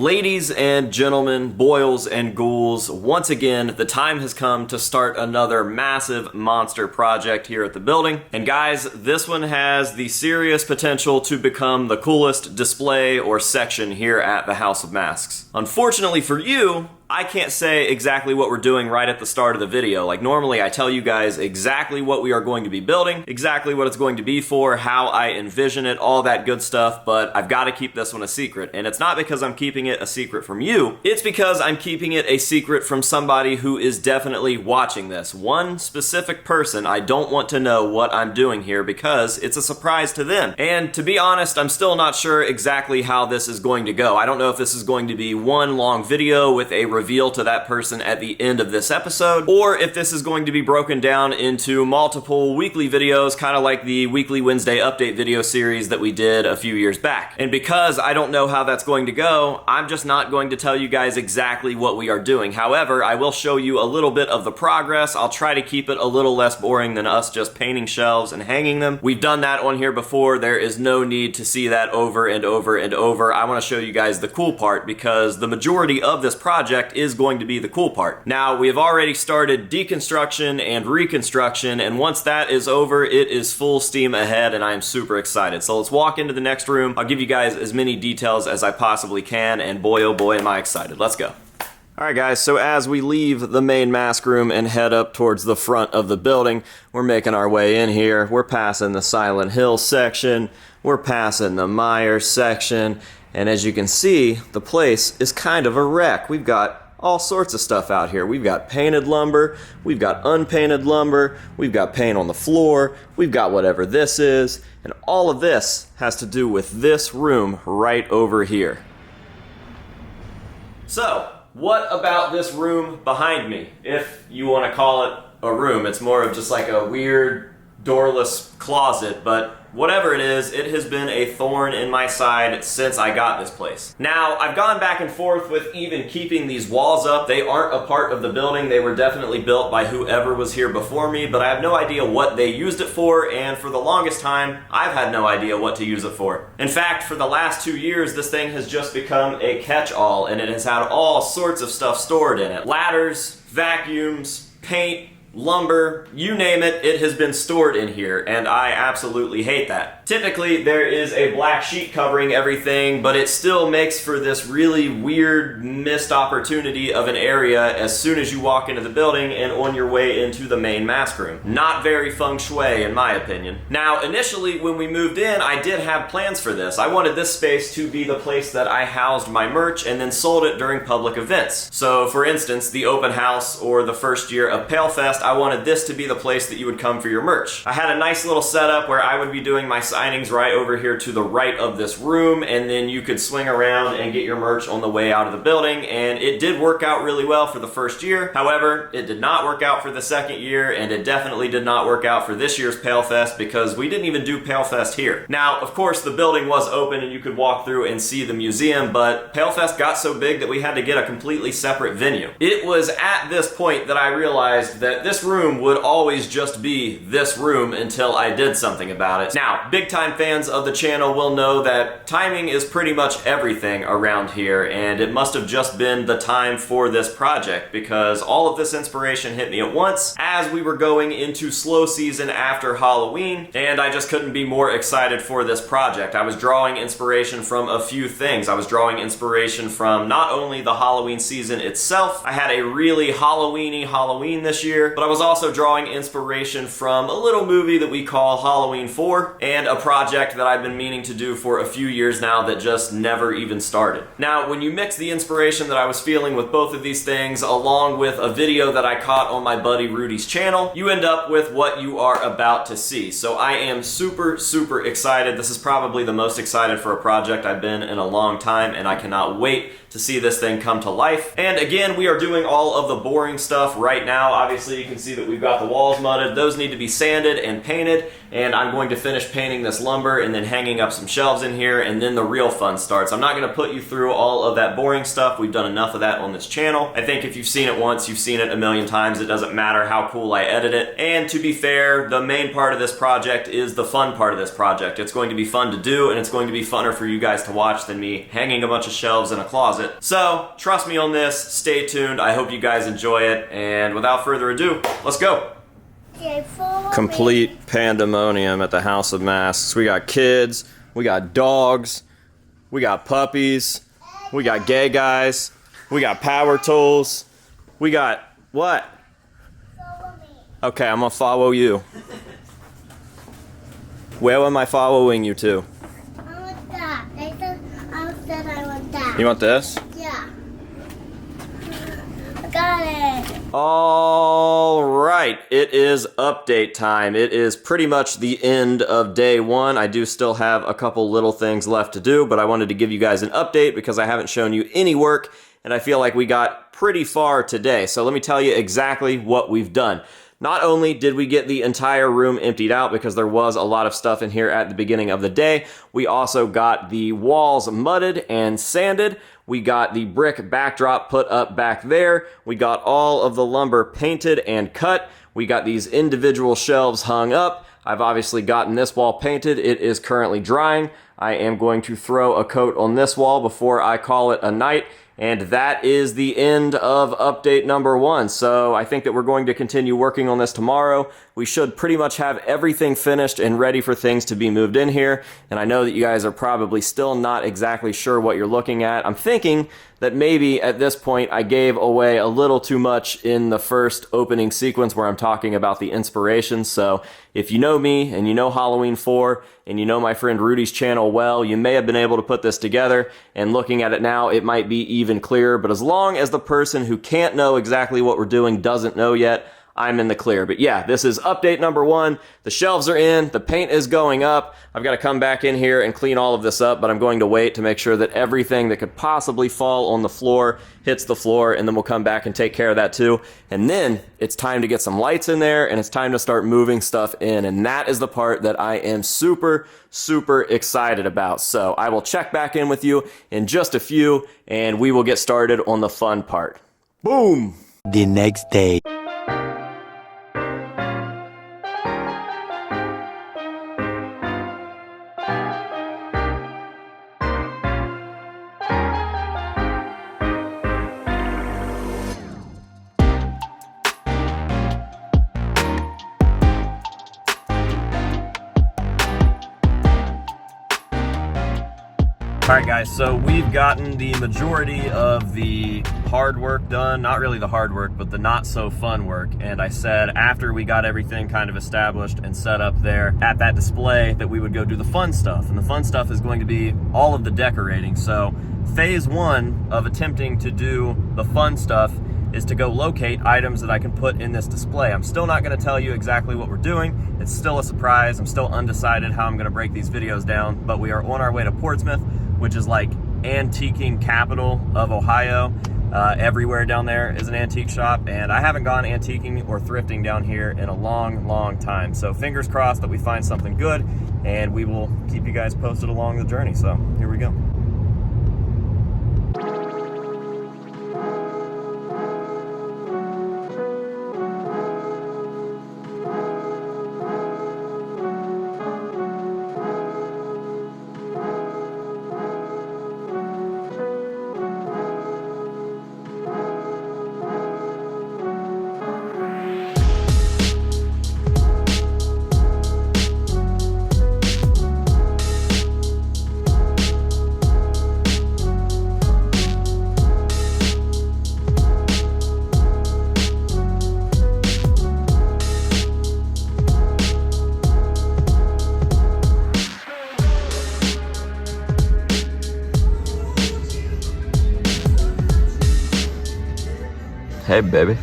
Ladies and gentlemen, boils and ghouls, once again, the time has come to start another massive monster project here at the building. And guys, this one has the serious potential to become the coolest display or section here at the House of Masks. Unfortunately for you, I can't say exactly what we're doing right at the start of the video. Like normally I tell you guys exactly what we are going to be building, exactly what it's going to be for, how I envision it, all that good stuff, but I've got to keep this one a secret. And it's not because I'm keeping it a secret from you, it's because I'm keeping it a secret from somebody who is definitely watching this. One specific person. I don't want to know what I'm doing here because it's a surprise to them. And to be honest, I'm still not sure exactly how this is going to go. I don't know if this is going to be one long video with a reveal to that person at the end of this episode, or if this is going to be broken down into multiple weekly videos, kind of like the weekly Wednesday update video series that we did a few years back. And because I don't know how that's going to go, I'm just not going to tell you guys exactly what we are doing. However, I will show you a little bit of the progress. I'll try to keep it a little less boring than us just painting shelves and hanging them. We've done that on here before. There is no need to see that over and over and over. I want to show you guys the cool part because the majority of this project is going to be the cool part. Now, we have already started deconstruction and reconstruction, and once that is over, it is full steam ahead, and I am super excited. So let's walk into the next room. I'll give you guys as many details as I possibly can, and boy, oh boy, am I excited. Let's go. Alright guys, so as we leave the main mask room and head up towards the front of the building, we're making our way in here. We're passing the Silent Hill section, we're passing the Myers section, and as you can see, the place is kind of a wreck. We've got all sorts of stuff out here. We've got painted lumber, we've got unpainted lumber, we've got paint on the floor, we've got whatever this is, and all of this has to do with this room right over here. So, what about this room behind me? If you want to call it a room, it's more of just like a weird doorless closet, but whatever it is, it has been a thorn in my side since I got this place. Now, I've gone back and forth with even keeping these walls up. They aren't a part of the building. They were definitely built by whoever was here before me, but I have no idea what they used it for, and for the longest time, I've had no idea what to use it for. In fact, for the last 2 years, this thing has just become a catch-all, and it has had all sorts of stuff stored in it. Ladders, vacuums, paint, lumber, you name it, it has been stored in here, and I absolutely hate that. Typically, there is a black sheet covering everything, but it still makes for this really weird missed opportunity of an area as soon as you walk into the building and on your way into the main mask room. Not very feng shui, in my opinion. Now, initially, when we moved in, I did have plans for this. I wanted this space to be the place that I housed my merch and then sold it during public events. So, for instance, the open house or the first year of Pale Fest, I wanted this to be the place that you would come for your merch. I had a nice little setup where I would be doing my signings right over here to the right of this room, and then you could swing around and get your merch on the way out of the building, and it did work out really well for the first year. However, it did not work out for the second year, and it definitely did not work out for this year's Pale Fest because we didn't even do Pale Fest here. Now, of course, the building was open and you could walk through and see the museum, but Pale Fest got so big that we had to get a completely separate venue. It was at this point that I realized that this room would always just be this room until I did something about it. Now, big time fans of the channel will know that timing is pretty much everything around here, and it must have just been the time for this project because all of this inspiration hit me at once as we were going into slow season after Halloween, and I just couldn't be more excited for this project. I was drawing inspiration from a few things. I was drawing inspiration from not only the Halloween season itself, I had a really Halloween-y Halloween this year, but I was also drawing inspiration from a little movie that we call Halloween 4 and a project that I've been meaning to do for a few years now that just never even started. Now, when you mix the inspiration that I was feeling with both of these things along with a video that I caught on my buddy Rudy's channel, you end up with what you are about to see. So I am super, super excited. This is probably the most excited for a project I've been in a long time, and I cannot wait to see this thing come to life. And again, we are doing all of the boring stuff right now. Obviously, you can see that we've got the walls mudded. Those need to be sanded and painted, and I'm going to finish painting getting this lumber and then hanging up some shelves in here, and then the real fun starts. I'm not going to put you through all of that boring stuff. We've done enough of that on this channel. I think if you've seen it once, you've seen it a million times. It doesn't matter how cool I edit it. And to be fair, the main part of this project is the fun part of this project. It's going to be fun to do, and it's going to be funner for you guys to watch than me hanging a bunch of shelves in a closet. So trust me on this, stay tuned. I hope you guys enjoy it, and without further ado, let's go. Complete pandemonium at the House of Masks. We got kids, we got dogs, we got puppies, we got gay guys, we got power tools, we got what? Follow me. Okay, I'm gonna follow you. Where am I following you to? I want that. I said I want that. You want this? Yeah. I got it. All right, it is update time. It is pretty much the end of day one. I do still have a couple little things left to do, but I wanted to give you guys an update because I haven't shown you any work, and I feel like we got pretty far today. So let me tell you exactly what we've done. Not only did we get the entire room emptied out because there was a lot of stuff in here at the beginning of the day, we also got the walls mudded and sanded. We got the brick backdrop put up back there. We got all of the lumber painted and cut. We got these individual shelves hung up. I've obviously gotten this wall painted. It is currently drying. I am going to throw a coat on this wall before I call it a night. And that is the end of update number one. So I think that we're going to continue working on this tomorrow. We should pretty much have everything finished and ready for things to be moved in here. And I know that you guys are probably still not exactly sure what you're looking at. I'm thinking that maybe at this point I gave away a little too much in the first opening sequence where I'm talking about the inspiration. So if you know me and you know Halloween 4 and you know my friend Rudy's channel well, you may have been able to put this together, and looking at it now, it might be even clearer. But as long as the person who can't know exactly what we're doing doesn't know yet, I'm in the clear. But yeah, this is update number one. The shelves are in, the paint is going up. I've got to come back in here and clean all of this up, but I'm going to wait to make sure that everything that could possibly fall on the floor hits the floor, and then we'll come back and take care of that too. And then it's time to get some lights in there, and it's time to start moving stuff in, and that is the part that I am super, super excited about. So I will check back in with you in just a few, and we will get started on the fun part. Boom! The next day. Alright guys, so we've gotten the majority of the hard work done. Not really the hard work, but the not so fun work. And I said after we got everything kind of established and set up there at that display that we would go do the fun stuff. And the fun stuff is going to be all of the decorating. So phase one of attempting to do the fun stuff is to go locate items that I can put in this display. I'm still not going to tell you exactly what we're doing. It's still a surprise. I'm still undecided how I'm going to break these videos down, but we are on our way to Portsmouth, which is like antiquing capital of Ohio. Everywhere down there is an antique shop, and I haven't gone antiquing or thrifting down here in a long, long time. So fingers crossed that we find something good, and we will keep you guys posted along the journey. So here we go. Hey, baby.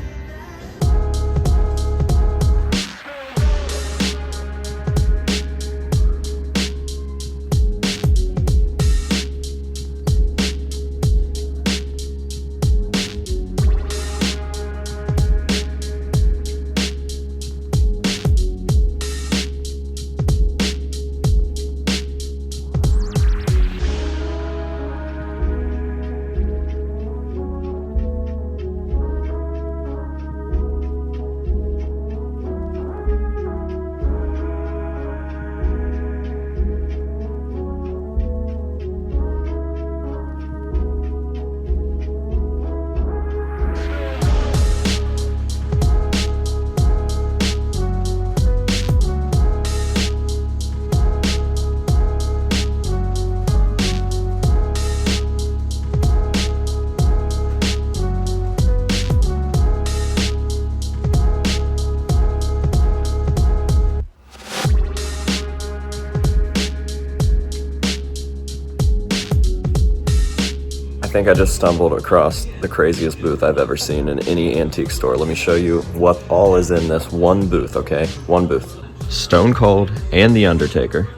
think I just stumbled across the craziest booth I've ever seen in any antique store. Let me show you what all is in this one booth, okay? One booth. Stone Cold and The Undertaker.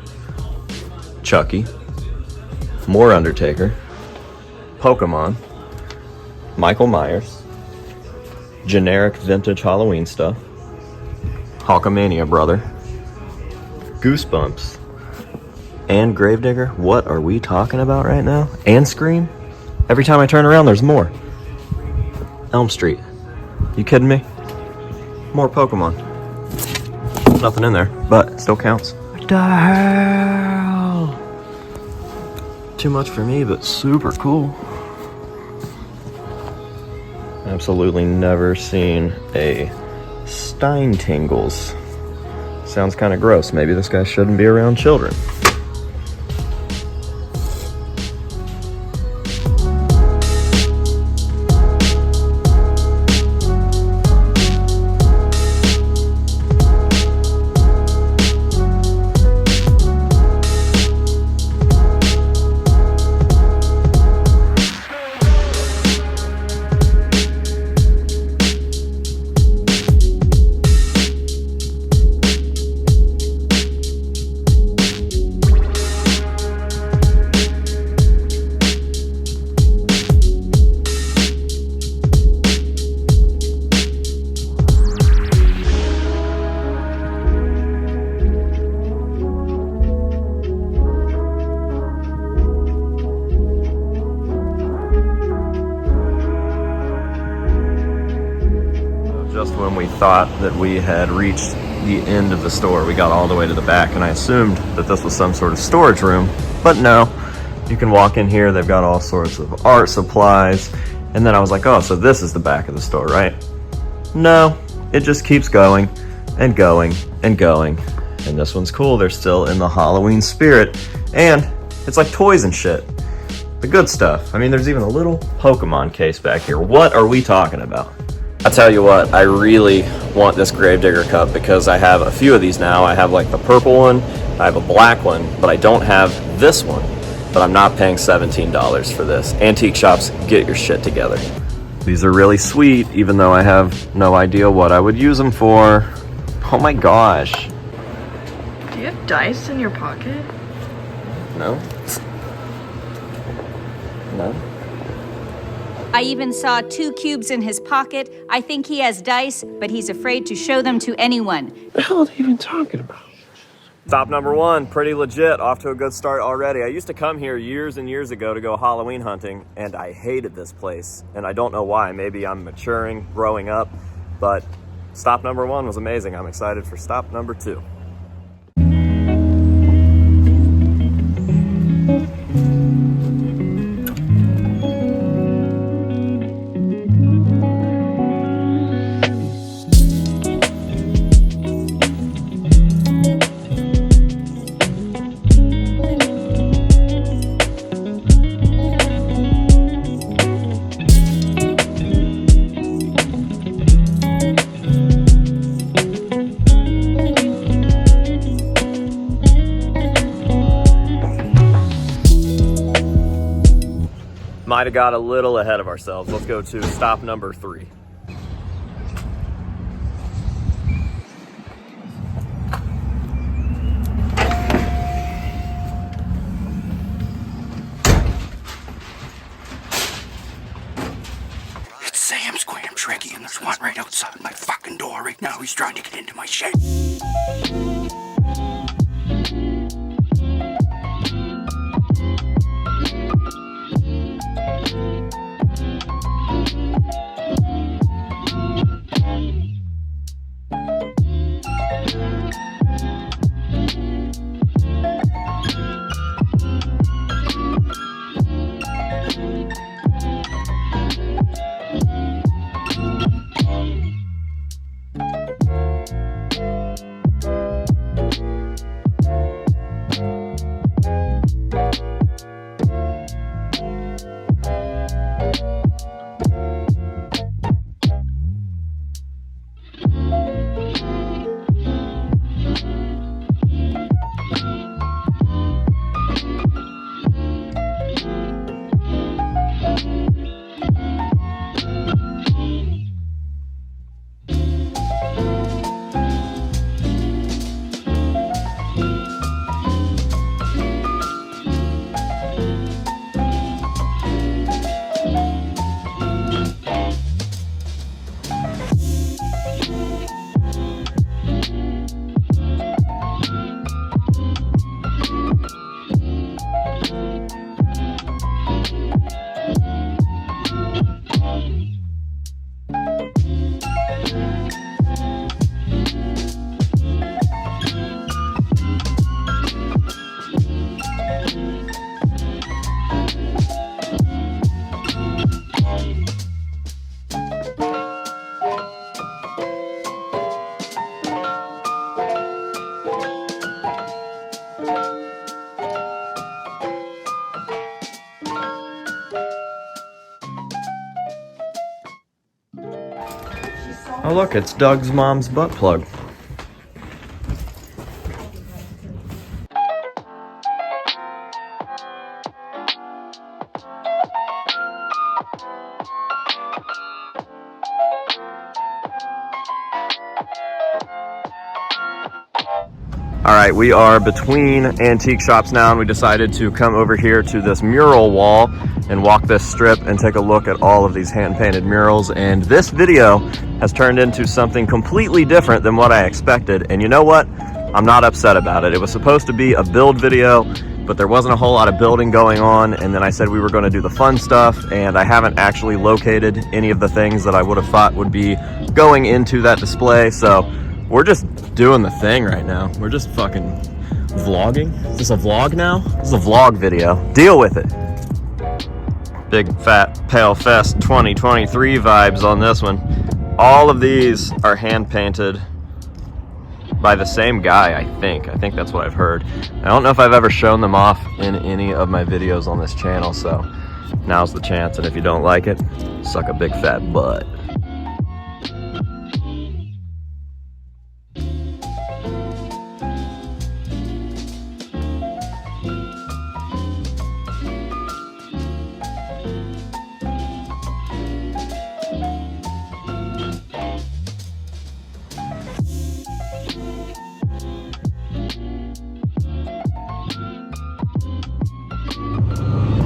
Chucky. More Undertaker. Pokemon. Michael Myers. Generic vintage Halloween stuff. Hulkamania, brother. Goosebumps. And Gravedigger. What are we talking about right now? And Scream. Every time I turn around, there's more. Elm Street. You kidding me? More Pokemon. Nothing in there, but it still counts. What the hell? Too much for me, but super cool. Absolutely never seen a Steintingles. Sounds kind of gross. Maybe this guy shouldn't be around children. Just when we thought that we had reached the end of the store, we got all the way to the back, and I assumed that this was some sort of storage room, but no. You can walk in here, they've got all sorts of art supplies, and then I was like, oh, so this is the back of the store, right? No, it just keeps going and going and going. And this one's cool, they're still in the Halloween spirit, and it's like toys and shit. The good stuff. I mean, there's even a little Pokemon case back here. What are we talking about? I tell you what, I really want this Gravedigger cup because I have a few of these now. I have like the purple one, I have a black one, but I don't have this one. But I'm not paying $17 for this. Antique shops, get your shit together. These are really sweet, even though I have no idea what I would use them for. Oh my gosh. Do you have dice in your pocket? No? No? I even saw 2 cubes in his pocket. I think he has dice, but he's afraid to show them to anyone. What the hell are they even talking about? Stop number 1, pretty legit, off to a good start already. I used to come here years and years ago to go Halloween hunting, and I hated this place. And I don't know why, maybe I'm maturing, growing up, but stop number 1 was amazing. I'm excited for stop number 2. Might have got a little ahead of ourselves. Let's go to stop number 3. It's Sam Squam Shrekky, and there's one right outside my fucking door right now. He's trying to get into my shed. Oh look, it's Doug's mom's butt plug. All right, we are between antique shops now, and we decided to come over here to this mural wall and walk this strip and take a look at all of these hand-painted murals. And this video has turned into something completely different than what I expected. And you know what? I'm not upset about it. It was supposed to be a build video, but there wasn't a whole lot of building going on. And then I said we were going to do the fun stuff, and I haven't actually located any of the things that I would have thought would be going into that display. So we're just doing the thing right now. We're just fucking vlogging. Is this a vlog now? This is a vlog video. Deal with it. Big Fat Pale Fest 2023 vibes on this one. All of these are hand painted by the same guy, I think. I think that's what I've heard. I don't know if I've ever shown them off in any of my videos on this channel, so now's the chance. And if you don't like it, suck a big fat butt.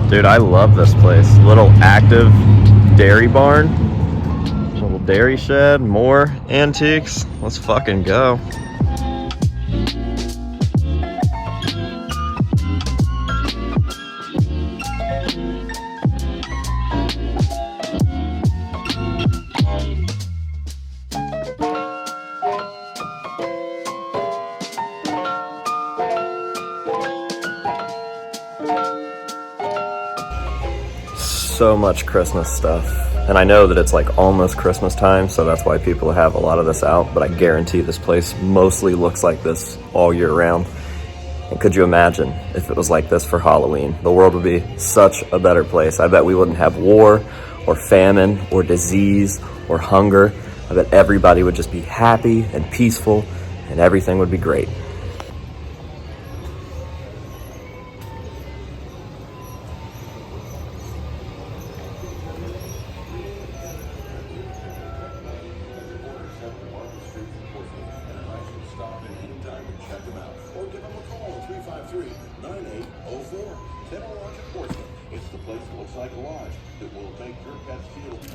Dude, I love this place. Little active dairy barn, little dairy shed, more antiques. Let's fucking go. So much Christmas stuff, and I know that it's like almost Christmas time, so that's why people have a lot of this out, but I guarantee this place mostly looks like this all year round. And could you imagine if it was like this for Halloween? The world would be such a better place. I bet we wouldn't have war or famine or disease or hunger. I bet everybody would just be happy and peaceful, and everything would be great.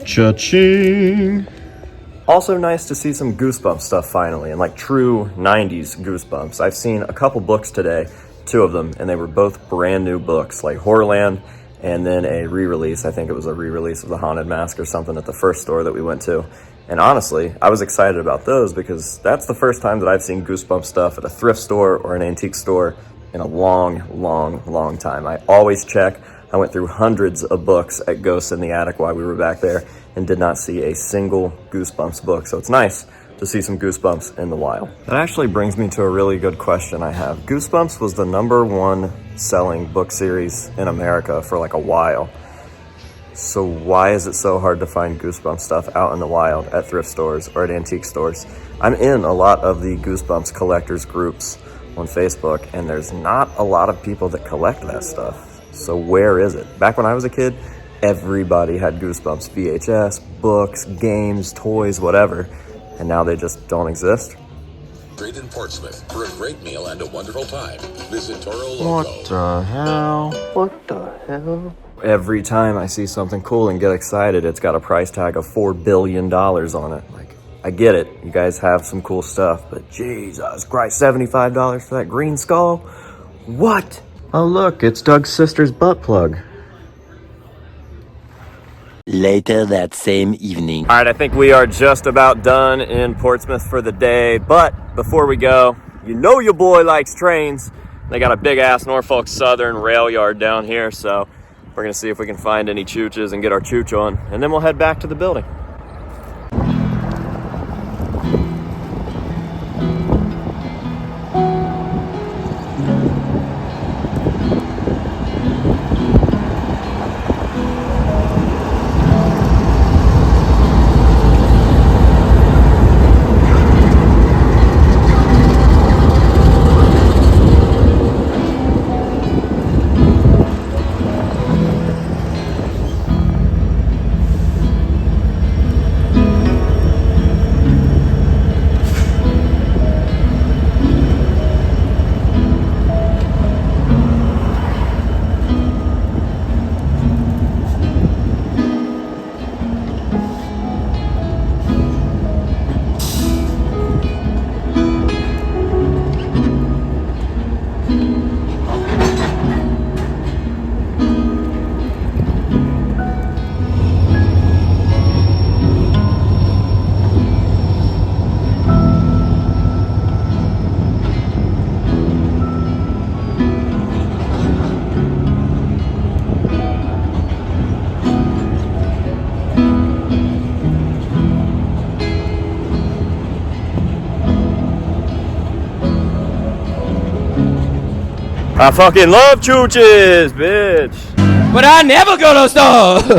Cha-ching! Also nice to see some Goosebumps stuff finally, and like true 90s Goosebumps. I've seen a couple books today, 2 of them, and they were both brand new books, like Horrorland and then a re-release. I think it was a re-release of The Haunted Mask or something at the first store that we went to. And honestly, I was excited about those because that's the first time that I've seen Goosebumps stuff at a thrift store or an antique store in a long time. I always check. I went through hundreds of books at Ghosts in the Attic while we were back there and did not see a single Goosebumps book. So it's nice to see some Goosebumps in the wild. That actually brings me to a really good question I have. Goosebumps was the #1 selling book series in America for like a while. So why is it so hard to find Goosebumps stuff out in the wild at thrift stores or at antique stores? I'm in a lot of the Goosebumps collectors groups on Facebook, and there's not a lot of people that collect that stuff. So where is it? Back when I was a kid, everybody had Goosebumps VHS, books, games, toys, whatever, and now they just don't exist. Great in Portsmouth for a great meal and a wonderful time. Visit Toro Loco. What the hell? What the hell? Every time I see something cool and get excited, it's got a price tag of $4 billion on it. Like, I get it. You guys have some cool stuff, but Jesus Christ, $75 for that green skull? What? Oh look, it's Doug's sister's butt plug. Later that same evening. All right, I think we are just about done in Portsmouth for the day, but before we go, you know your boy likes trains. They got a big ass Norfolk Southern rail yard down here, so we're gonna see if we can find any chooches and get our chooch on, and then we'll head back to the building. I fucking love chooches, bitch. But I never go to the store.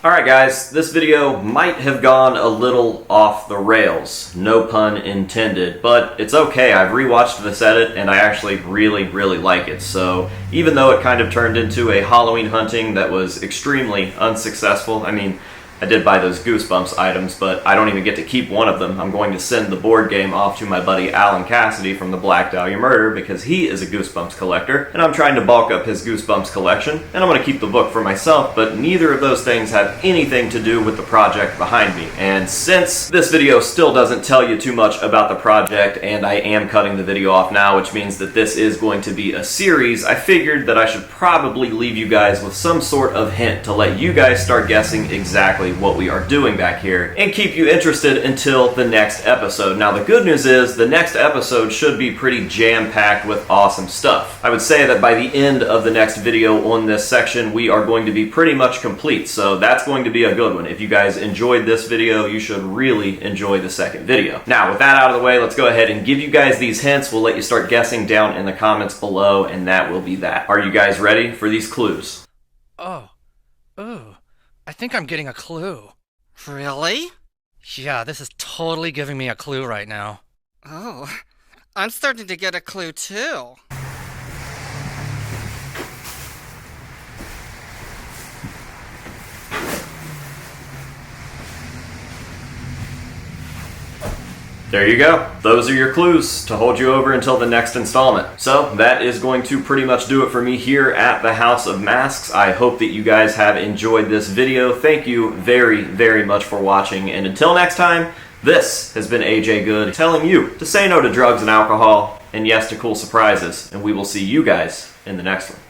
Alright guys, this video might have gone a little off the rails, no pun intended, but it's okay. I've rewatched this edit and I actually really like it. So even though it kind of turned into a Halloween hunting that was extremely unsuccessful, I mean, I did buy those Goosebumps items, but I don't even get to keep one of them. I'm going to send the board game off to my buddy Alan Cassidy from the Black Dahlia Murder because he is a Goosebumps collector, and I'm trying to bulk up his Goosebumps collection, and I'm going to keep the book for myself, but neither of those things have anything to do with the project behind me. And since this video still doesn't tell you too much about the project, and I am cutting the video off now, which means that this is going to be a series, I figured that I should probably leave you guys with some sort of hint to let you guys start guessing exactly what we are doing back here and keep you interested until the next episode. Now the good news is the next episode should be pretty jam-packed with awesome stuff. I would say that by the end of the next video on this section we are going to be pretty much complete, so that's going to be a good one. If you guys enjoyed this video, you should really enjoy the second video. Now with that out of the way, let's go ahead and give you guys these hints. We'll let you start guessing down in the comments below, and that will be that. Are you guys ready for these clues? Ooh, I think I'm getting a clue. Really? Yeah, this is totally giving me a clue right now. Oh, I'm starting to get a clue too. There you go. Those are your clues to hold you over until the next installment. So that is going to pretty much do it for me here at the House of Masks. I hope that you guys have enjoyed this video. Thank you very much for watching, and until next time, this has been AJ Good telling you to say no to drugs and alcohol, and yes to cool surprises, and we will see you guys in the next one.